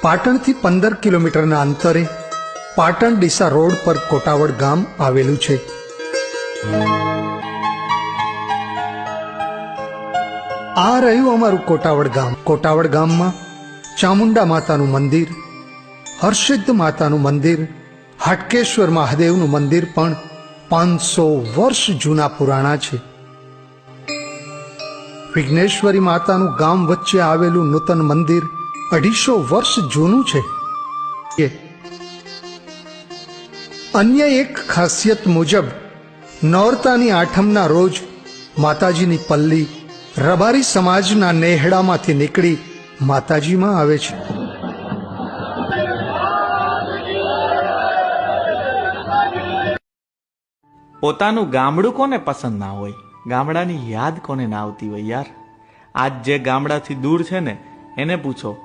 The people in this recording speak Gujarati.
પાટણથી 15 કિલોમીટરના અંતરે પાટણ ડીસા રોડ પર કોટાવડ ગામ આવેલું છે. આ રહ્યું અમારું કોટાવડ ગામ. કોટાવડ ગામમાં ચામુંડા માતાનું મંદિર, હરસિદ્ધ માતાનું મંદિર, હાટકેશ્વર મહાદેવનું મંદિર પણ 500 વર્ષ જૂના પુરાણા છે. વિઘ્નેશ્વરી માતાનું ગામ વચ્ચે આવેલું નૂતન મંદિર 250 વર્ષ જૂનું છે. અન્ય એક ખાસિયત મુજબ નોરતાની આઠમના રોજ માતાજીની પલ્લી રબારી સમાજના નેહડામાંથી નીકળી માતાજીમાં આવે છે. પોતાનું ગામડું કોને પસંદ ના હોય? ગામડાની યાદ કોને ના આવતી હોય યાર? આજ જે ગામડાથી દૂર છે ને એને પૂછો